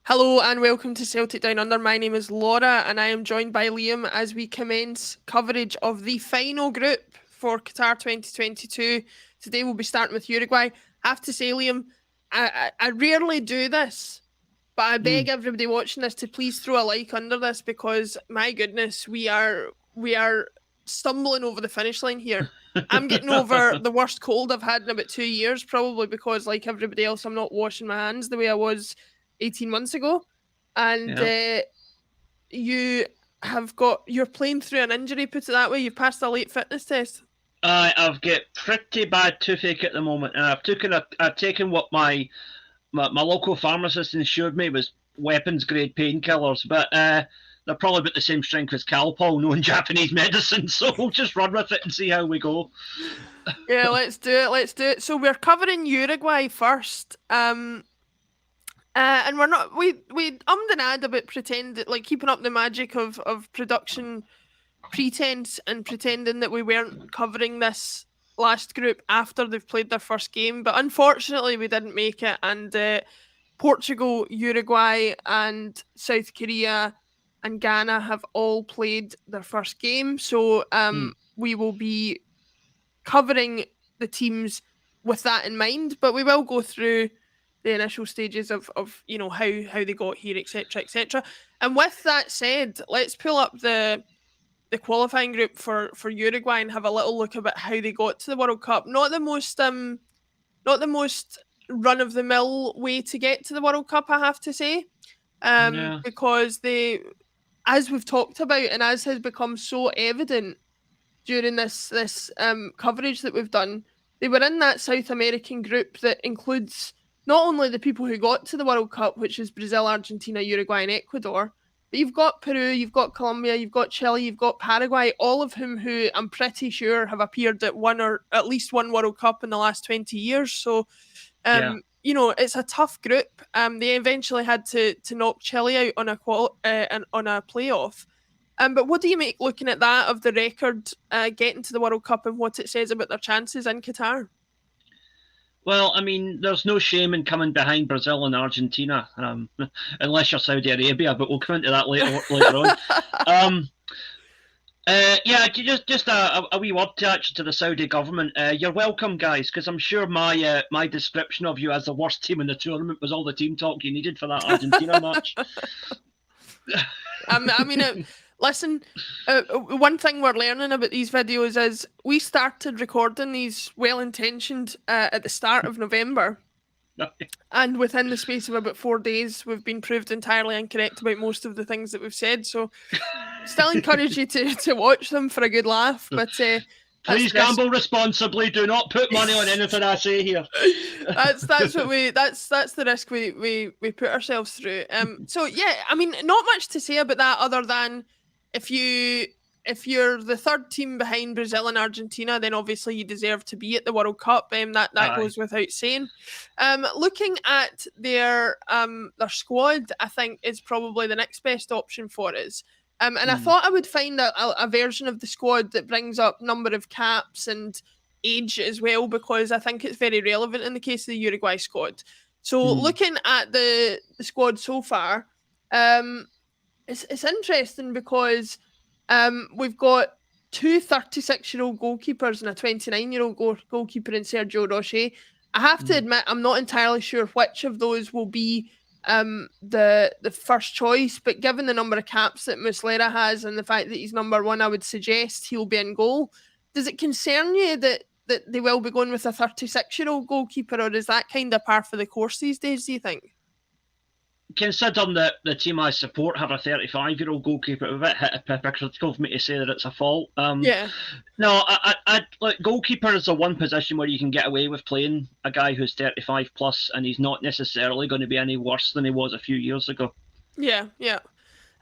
Hello and welcome to Celtic Down Under. My name is Laura and I am joined by Liam as we commence coverage of the final group for Qatar 2022. Today we'll be starting with Uruguay. I have to say, Liam, I rarely do this, but I beg everybody watching this to please throw a like under this because my goodness, we are stumbling over the finish line here. I'm getting over the worst cold I've had in about 2 years, probably because, like everybody else, I'm not washing my hands the way I was 18 months ago. And you're playing through an injury, put it that way. You've passed a late fitness test. I've got pretty bad toothache at the moment, and I've taken what my local pharmacist assured me was weapons grade painkillers, but they're probably about the same strength as Calpol, known Japanese medicine. So we'll just run with it and see how we go. Yeah, let's do it. So we're covering Uruguay first. And we're not we and add about like keeping up the magic of production pretense and pretending that we weren't covering this last group after they've played their first game, but unfortunately we didn't make it. And Portugal, Uruguay, and South Korea and Ghana have all played their first game, so we will be covering the teams with that in mind, but we will go through the initial stages of how they got here, etc. And with that said, let's pull up the qualifying group for Uruguay and have a little look about how they got to the World Cup. Not the most run of the mill way to get to the World Cup, I have to say, because they, as we've talked about and as has become so evident during this coverage that we've done, they were in that South American group that includes not only the people who got to the World Cup, which is Brazil, Argentina, Uruguay, and Ecuador, but you've got Peru, you've got Colombia, you've got Chile, you've got Paraguay, all of whom I'm pretty sure have appeared at one or at least one World Cup in the last 20 years. So, it's a tough group. They eventually had to knock Chile out on a playoff. But what do you make looking at that, of the record getting to the World Cup and what it says about their chances in Qatar? Well, I mean, there's no shame in coming behind Brazil and Argentina, unless you're Saudi Arabia, but we'll come into that later on. Just a wee word to the Saudi government. You're welcome, guys, because I'm sure my description of you as the worst team in the tournament was all the team talk you needed for that Argentina match. Listen, one thing we're learning about these videos is we started recording these well-intentioned at the start of November. And within the space of about 4 days, we've been proved entirely incorrect about most of the things that we've said. So still encourage you to watch them for a good laugh. But please gamble responsibly. Do not put money on anything I say here. That's the risk we put ourselves through. So yeah, I mean, not much to say about that other than if you're the third team behind Brazil and Argentina, then obviously you deserve to be at the World Cup. That goes without saying. Looking at their squad, I think is probably the next best option for us. And I thought I would find a version of the squad that brings up number of caps and age as well, because I think it's very relevant in the case of the Uruguay squad. So looking at the squad so far, it's interesting because we've got two 36-year-old goalkeepers and a 29-year-old goalkeeper in Sergio Roche. I have to admit, I'm not entirely sure which of those will be the first choice, but given the number of caps that Muslera has and the fact that he's number one, I would suggest he'll be in goal. Does it concern you that they will be going with a 36-year-old goalkeeper, or is that kind of par for the course these days, do you think? Considering that the team I support have a 35-year-old goalkeeper, it's a bit hypocritical for me to say that it's a fault. Yeah. No, I like, goalkeeper is the one position where you can get away with playing a guy who's 35 plus, and he's not necessarily going to be any worse than he was a few years ago. Yeah.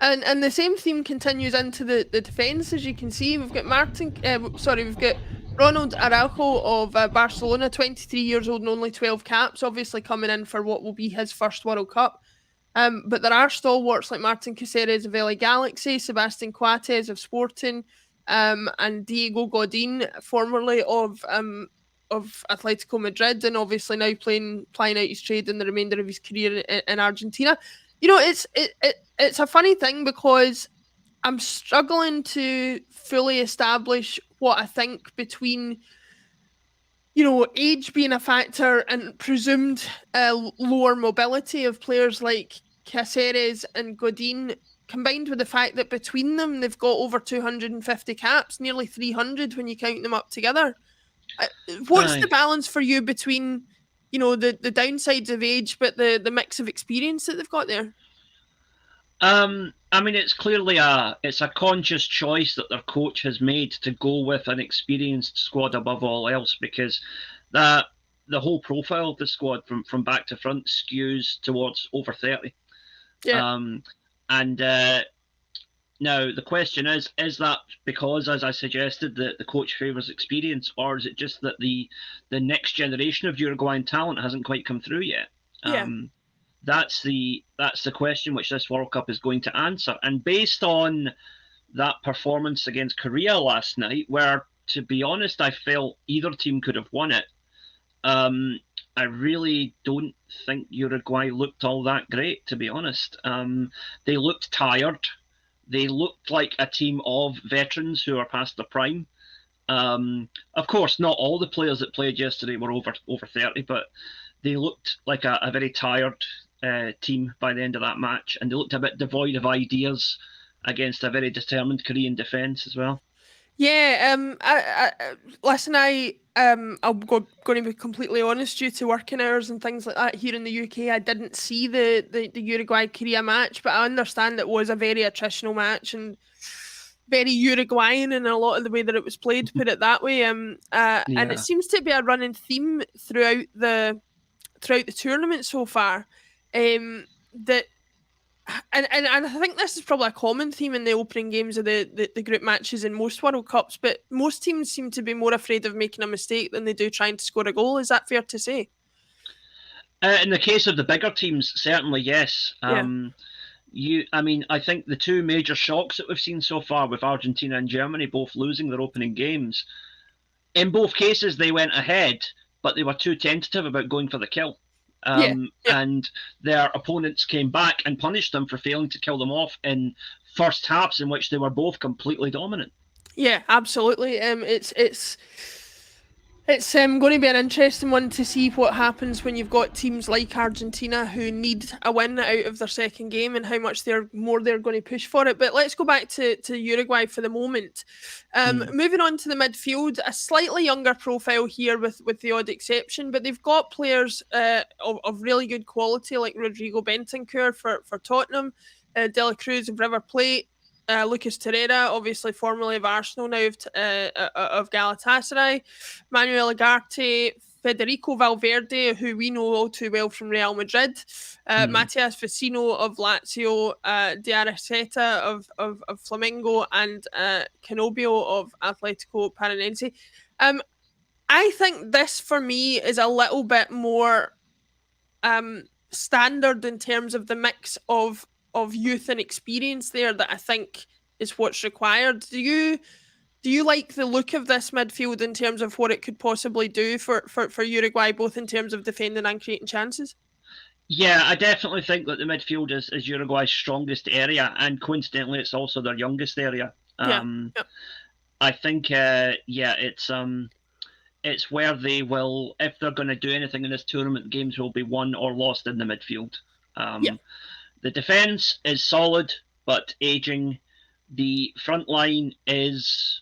And the same theme continues into the defence. As you can see, we've got we've got Ronald Araujo of Barcelona, 23 years old and only 12 caps, obviously coming in for what will be his first World Cup. But there are stalwarts like Martin Caceres of LA Galaxy, Sebastian Coates of Sporting, and Diego Godin, formerly of Atletico Madrid, and obviously now playing out his trade in the remainder of his career in Argentina. It's a funny thing because I'm struggling to fully establish what I think between age being a factor and presumed lower mobility of players like Caceres and Godin, combined with the fact that between them they've got over 250 caps, nearly 300 when you count them up together. What's the Aye. balance for you between, the downsides of age, but the mix of experience that they've got there? I mean, it's clearly a conscious choice that their coach has made to go with an experienced squad above all else, because that the whole profile of the squad from back to front skews towards over 30. Yeah, Um, and now the question is that because, as I suggested, the coach favours experience, or is it just that the next generation of Uruguayan talent hasn't quite come through yet? yeah, That's the question which this World Cup is going to answer. And based on that performance against Korea last night, where, to be honest, I felt either team could have won it, I really don't think Uruguay looked all that great, to be honest. They looked tired. They looked like a team of veterans who are past their prime. Of course, not all the players that played yesterday were over 30, but they looked like a very tired team by the end of that match, and they looked a bit devoid of ideas against a very determined Korean defence as well. yeah. Listen, I'm going to be completely honest. Due to working hours and things like that here in the UK, I didn't see the Uruguay Korea match, but I understand it was a very attritional match and very Uruguayan in a lot of the way that it was played. Put it that way. And it Yeah. seems to be a running theme throughout the tournament so far. That and I think this is probably a common theme in the opening games of the group matches in most World Cups, but most teams seem to be more afraid of making a mistake than they do trying to score a goal. Is that fair to say? In the case of the bigger teams, certainly yes. Yeah. I mean, I think the two major shocks that we've seen so far, with Argentina and Germany both losing their opening games, in both cases they went ahead, but they were too tentative about going for the kill. Yeah. Yeah. And their opponents came back and punished them for failing to kill them off in first halves in which they were both completely dominant. Yeah, absolutely. It's going to be an interesting one to see what happens when you've got teams like Argentina who need a win out of their second game and how much they're going to push for it. But let's go back to Uruguay for the moment. Moving on to the midfield, a slightly younger profile here with the odd exception, but they've got players of really good quality like Rodrigo Bentancur for Tottenham, De La Cruz of River Plate, Lucas Torreira, obviously formerly of Arsenal, now of Galatasaray, Manuel Ugarte, Federico Valverde, who we know all too well from Real Madrid, Matias Vecino of Lazio, De Araceta of Flamengo, and Canobio of Atletico Paranense. I think this, for me, is a little bit more standard in terms of the mix of youth and experience there that I think is what's required. Do you like the look of this midfield in terms of what it could possibly do for Uruguay, both in terms of defending and creating chances? Yeah, I definitely think that the midfield is Uruguay's strongest area, and coincidentally, it's also their youngest area. Yeah. I think, it's where they will, if they're going to do anything in this tournament, games will be won or lost in the midfield. The defence is solid, but aging. The front line is,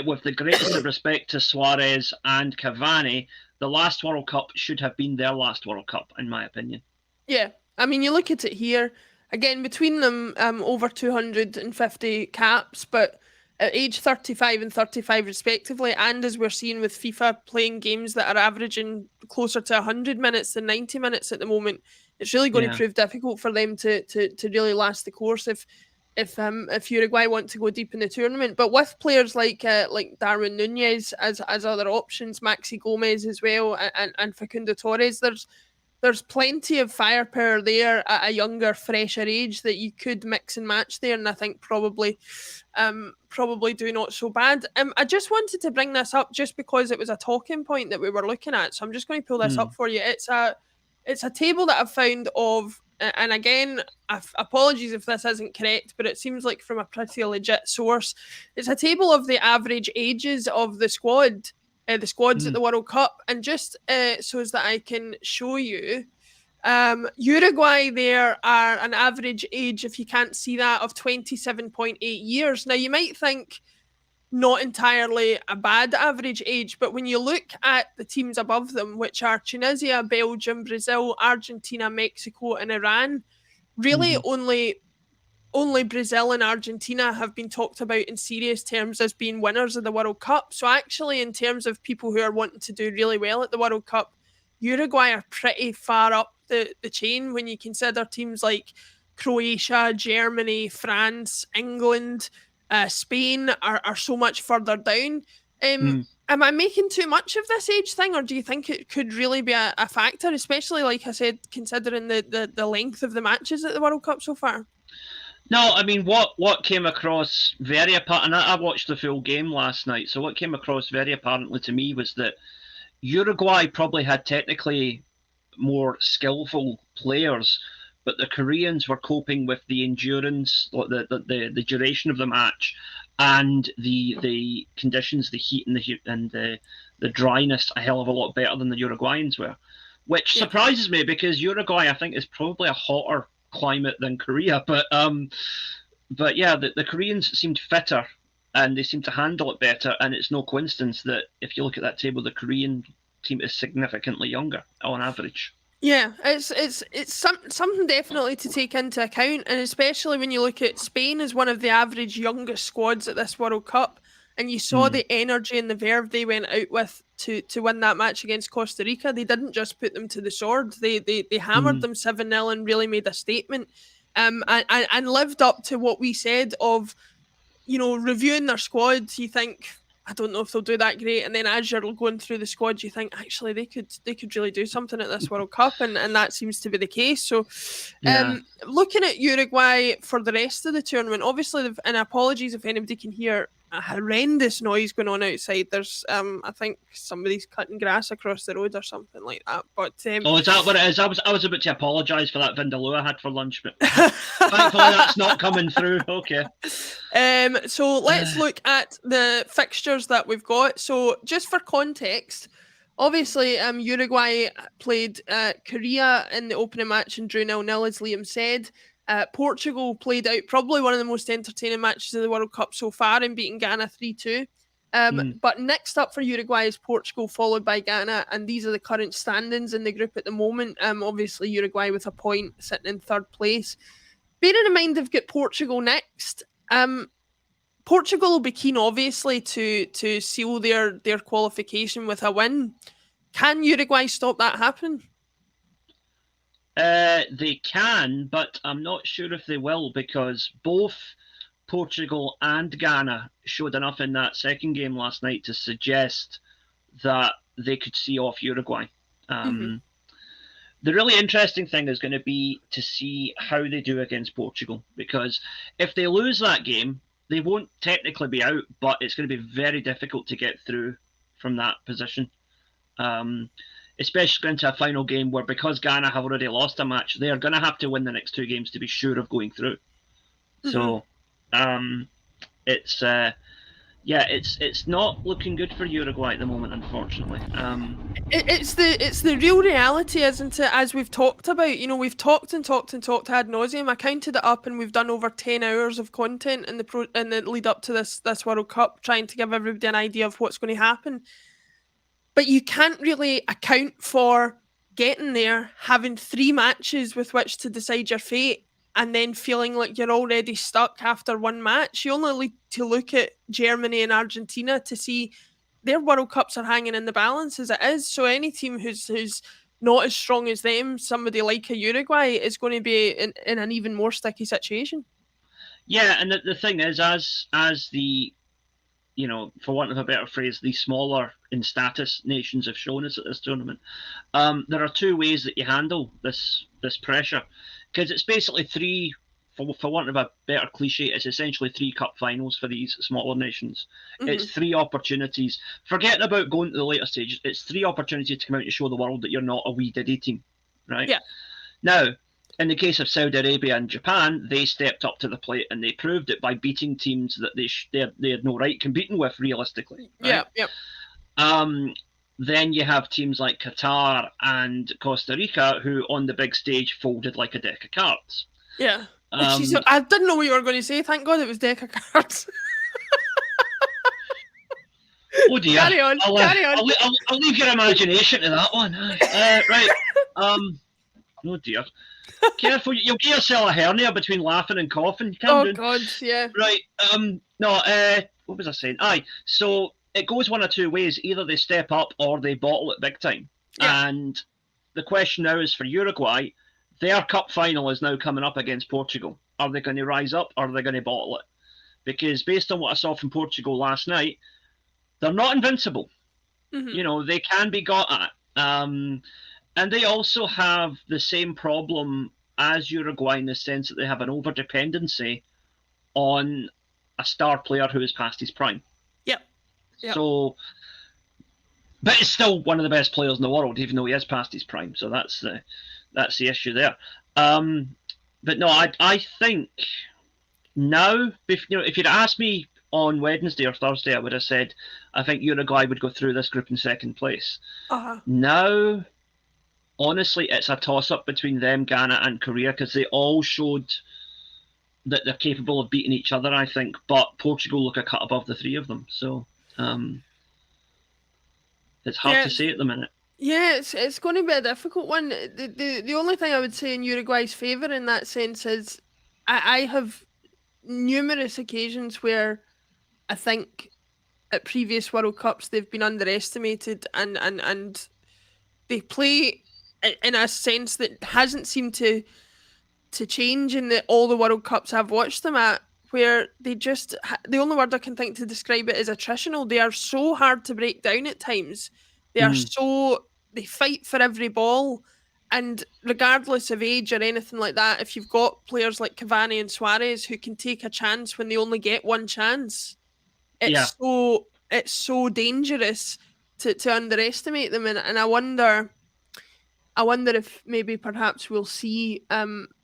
with the greatest of respect to Suarez and Cavani, the last World Cup should have been their last World Cup, in my opinion. Yeah. I mean, you look at it here, again, between them, over 250 caps, but at age 35 and 35 respectively, and as we're seeing with FIFA playing games that are averaging closer to 100 minutes than 90 minutes at the moment, it's really going to prove difficult for them to really last the course if Uruguay want to go deep in the tournament. But with players like Darwin Nunez as other options, Maxi Gomez as well, and Facundo Torres, there's plenty of firepower there at a younger, fresher age that you could mix and match there, and I think probably do not so bad. I just wanted to bring this up just because it was a talking point that we were looking at, so I'm just going to pull this up for you. It's a table that I've found of and again, apologies if this isn't correct, but it seems like from a pretty legit source, it's a table of the average ages of the squads at the World Cup, and just so as that I can show you. Uruguay there are an average age, if you can't see that, of 27.8 years. Now, you might think not entirely a bad average age, but when you look at the teams above them, which are Tunisia, Belgium, Brazil, Argentina, Mexico, and Iran, really only Brazil and Argentina have been talked about in serious terms as being winners of the World Cup. So actually, in terms of people who are wanting to do really well at the World Cup, Uruguay are pretty far up the chain when you consider teams like Croatia, Germany, France, England, Spain are so much further down. Am I making too much of this age thing, or do you think it could really be a factor, especially, like I said, considering the length of the matches at the World Cup so far? No, I mean, what came across very apparent, and I watched the full game last night, so what came across very apparently to me was that Uruguay probably had technically more skillful players, but the Koreans were coping with the endurance, the duration of the match, and the conditions, the heat and the dryness, a hell of a lot better than the Uruguayans were, which surprises me because Uruguay, I think, is probably a hotter climate than Korea, but yeah, the Koreans seemed fitter and they seem to handle it better, and it's no coincidence that if you look at that table, the Korean team is significantly younger on average. Yeah, it's something definitely to take into account, and especially when you look at Spain as one of the average youngest squads at this World Cup, and you saw the energy and the verve they went out with to win that match against Costa Rica. They didn't just put them to the sword; they hammered them 7-0 and really made a statement, and lived up to what we said of, reviewing their squads. You think, I don't know if they'll do that great, and then as you're going through the squad, you think actually they could really do something at this World Cup, and that seems to be the case. So, looking at Uruguay for the rest of the tournament, obviously, and apologies if anybody can hear a horrendous noise going on outside. There's, I think somebody's cutting grass across the road or something like that. But oh, is that what it is? I was about to apologise for that vindaloo I had for lunch, but thankfully that's not coming through. Okay. So let's look at the fixtures that we've got. So just for context, obviously, Uruguay played Korea in the opening match and drew 0-0, as Liam said. Portugal played out probably one of the most entertaining matches of the World Cup so far in beating Ghana 3-2. But next up for Uruguay is Portugal, followed by Ghana, and these are the current standings in the group at the moment. Obviously, Uruguay with a point, sitting in third place. Bearing in mind they've got Portugal next, Portugal will be keen, obviously, to seal their qualification with a win. Can Uruguay stop that happening? They can, but I'm not sure if they will, because both Portugal and Ghana showed enough in that second game last night to suggest that they could see off Uruguay. The really interesting thing is going to be to see how they do against Portugal, because if they lose that game, they won't technically be out, but it's going to be very difficult to get through from that position. Especially going to a final game where, because Ghana have already lost a match, they are going to have to win the next two games to be sure of going through. So it's not looking good for Uruguay at the moment, unfortunately. It's the real reality, isn't it? As we've talked about, we've talked ad nauseum. I counted it up, and we've done over 10 hours of content in the lead up to this World Cup, trying to give everybody an idea of what's going to happen. But you can't really account for getting there, having 3 matches with which to decide your fate, and then feeling like you're already stuck after one match. You only need to look at Germany and Argentina to see their World Cups are hanging in the balance as it is. So any team who's not as strong as them, somebody like a Uruguay, is going to be in an even more sticky situation. Yeah, and the thing is, as the, for want of a better phrase, the smaller in status nations have shown us at this tournament, there are 2 ways that you handle this pressure, because it's basically 3, for want of a better cliche, it's essentially 3 cup finals for these smaller nations. It's 3 opportunities. Forgetting about going to the later stages, it's 3 opportunities to come out and show the world that you're not a wee diddy team, right? Yeah. Now, in the case of Saudi Arabia and Japan, they stepped up to the plate and they proved it by beating teams that they had no right competing with realistically. Right? Yeah. Then you have teams like Qatar and Costa Rica who, on the big stage, folded like a deck of cards. Yeah. I didn't know what you were going to say. Thank God it was deck of cards. Oh dear. Carry on. I'll leave your imagination to that one. Right. Oh dear. Careful, you'll get yourself a hernia between laughing and coughing. Oh God, yeah. Right. What was I saying? Aye. So it goes one of two ways. Either they step up or they bottle it big time. Yeah. And the question now is for Uruguay. Their cup final is now coming up against Portugal. Are they going to rise up or are they going to bottle it? Because based on what I saw from Portugal last night, they're not invincible. Mm-hmm. They can be got at. And they also have the same problem as Uruguay in the sense that they have an over-dependency on a star player who is past his prime. Yep. So, but he's still one of the best players in the world, even though he is past his prime. So that's the issue there. But no, I think now, if you'd asked me on Wednesday or Thursday, I would have said I think Uruguay would go through this group in second place. Now, honestly, it's a toss-up between them, Ghana and Korea, because they all showed that they're capable of beating each other, I think. But Portugal look a cut above the three of them. So it's hard to say at the minute. Yeah, it's going to be a difficult one. The only thing I would say in Uruguay's favour in that sense is I have numerous occasions where I think at previous World Cups they've been underestimated and they play in a sense that hasn't seemed to change in all the World Cups I've watched them at, where they just the only word I can think to describe it is attritional. They are so hard to break down at times. They are they fight for every ball, and regardless of age or anything like that, if you've got players like Cavani and Suarez who can take a chance when they only get one chance, it's so dangerous to underestimate them. And I wonder if maybe perhaps we'll see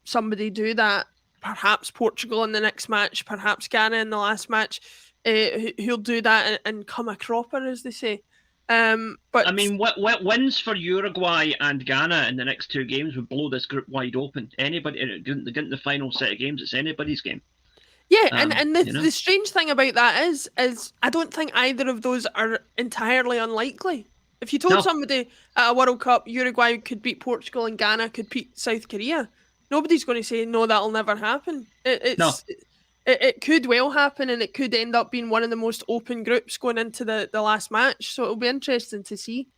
somebody do that. Perhaps Portugal in the next match, perhaps Ghana in the last match, who'll do that and come a cropper, as they say. But I mean, what wins for Uruguay and Ghana in the next two games would blow this group wide open. Anybody get in the final set of games, it's anybody's game. Yeah, and the strange thing about that is I don't think either of those are entirely unlikely. If you told somebody at a World Cup Uruguay could beat Portugal and Ghana could beat South Korea, nobody's going to say no, that'll never happen. It could well happen, and it could end up being one of the most open groups going into the last match. So it'll be interesting to see.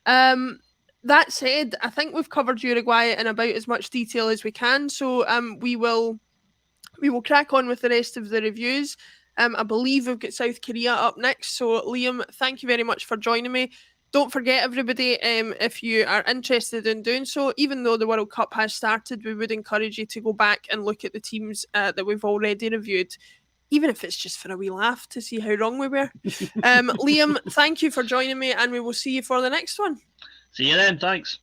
That said, I think we've covered Uruguay in about as much detail as we can. So we will crack on with the rest of the reviews. I believe we've got South Korea up next. So Liam, thank you very much for joining me. Don't forget, everybody, if you are interested in doing so, even though the World Cup has started, we would encourage you to go back and look at the teams that we've already reviewed, even if it's just for a wee laugh to see how wrong we were. Liam, thank you for joining me, and we will see you for the next one. See you then. Thanks.